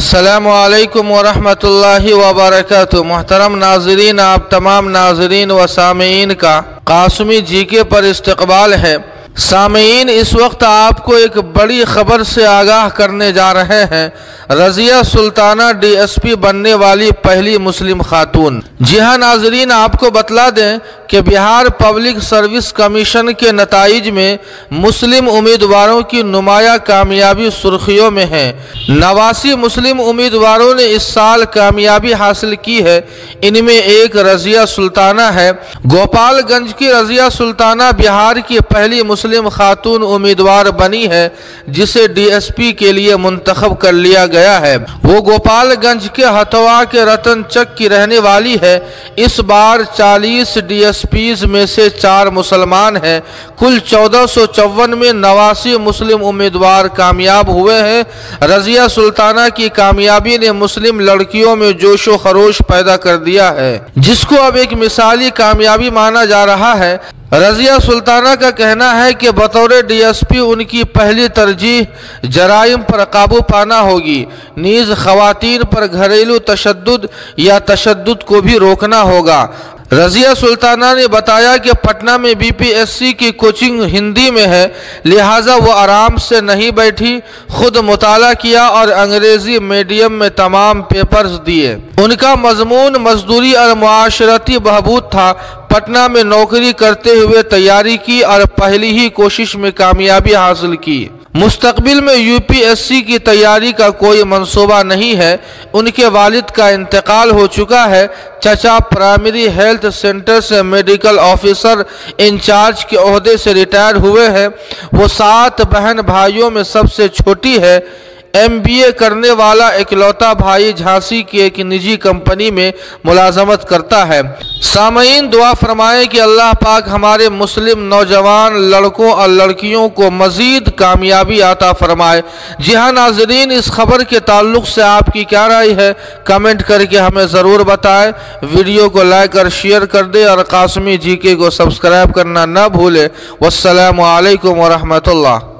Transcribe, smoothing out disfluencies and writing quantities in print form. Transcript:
अस्सलामु अलैकुम वरहमतुल्लाहि वबरकातुहू। मोहतरम नाज़रीन, आप तमाम नाज़रीन व सामीन का कासमी जीके पर इस्तकबाल है। सामीन, इस वक्त आपको एक बड़ी खबर से आगाह करने जा रहे हैं। रज़िया सुल्ताना DSP बनने वाली पहली मुस्लिम खातून। जी हाँ नाज़रीन, आपको बतला दें कि बिहार पब्लिक सर्विस कमीशन के नताइज में मुस्लिम उम्मीदवारों की नुमाया कामयाबी सुर्खियों में है। 89 मुस्लिम उम्मीदवारों ने इस साल कामयाबी हासिल की है। इनमें एक रज़िया सुल्ताना है। गोपालगंज की रज़िया सुल्ताना बिहार की पहली मुस्लिम खातून उम्मीदवार बनी है, जिसे DSP के लिए मुंतखब कर लिया गया है। वो गोपालगंज के हथवा के रतन चक की रहने वाली है। इस बार 40 DSPs में से 4 मुसलमान हैं। कुल 1454 में 89 मुस्लिम उम्मीदवार कामयाब हुए हैं। रज़िया सुल्ताना की कामयाबी ने मुस्लिम लड़कियों में जोशो खरोश पैदा कर दिया है, जिसको अब एक मिसाली कामयाबी माना जा रहा है। रज़िया सुल्ताना का कहना है कि बतौर DSP उनकी पहली तरजीह जराइम पर काबू पाना होगी, नीज़ ख़वातीन पर घरेलू तशद्दुद या तशद्दुद को भी रोकना होगा। रज़िया सुल्ताना ने बताया कि पटना में BPSC की कोचिंग हिंदी में है, लिहाजा वो आराम से नहीं बैठी, खुद मुताला किया और अंग्रेज़ी मीडियम में तमाम पेपर्स दिए। उनका मजमून मजदूरी और मुआशरती बहबूद था। पटना में नौकरी करते हुए तैयारी की और पहली ही कोशिश में कामयाबी हासिल की। मुस्तकबिल में UPSC की तैयारी का कोई मंसूबा नहीं है। उनके वालिद का इंतकाल हो चुका है। चचा प्राइमरी हेल्थ सेंटर से मेडिकल ऑफिसर इंचार्ज के ओहदे से रिटायर हुए हैं। वो 7 बहन भाइयों में सबसे छोटी है। MBA करने वाला इकलौता भाई झांसी की एक निजी कंपनी में मुलाजमत करता है। सामईन, दुआ फरमाएं कि अल्लाह पाक हमारे मुस्लिम नौजवान लड़कों और लड़कियों को मज़ीद कामयाबी अता फरमाए। जी हाँ नाज़रीन, इस खबर के ताल्लुक़ से आपकी क्या राय है, कमेंट करके हमें ज़रूर बताएं। वीडियो को लाइक और शेयर कर दें और कासमी जीके को सब्सक्राइब करना ना भूलें। वस्सलामु अलैकुम वरहमतुल्लाह।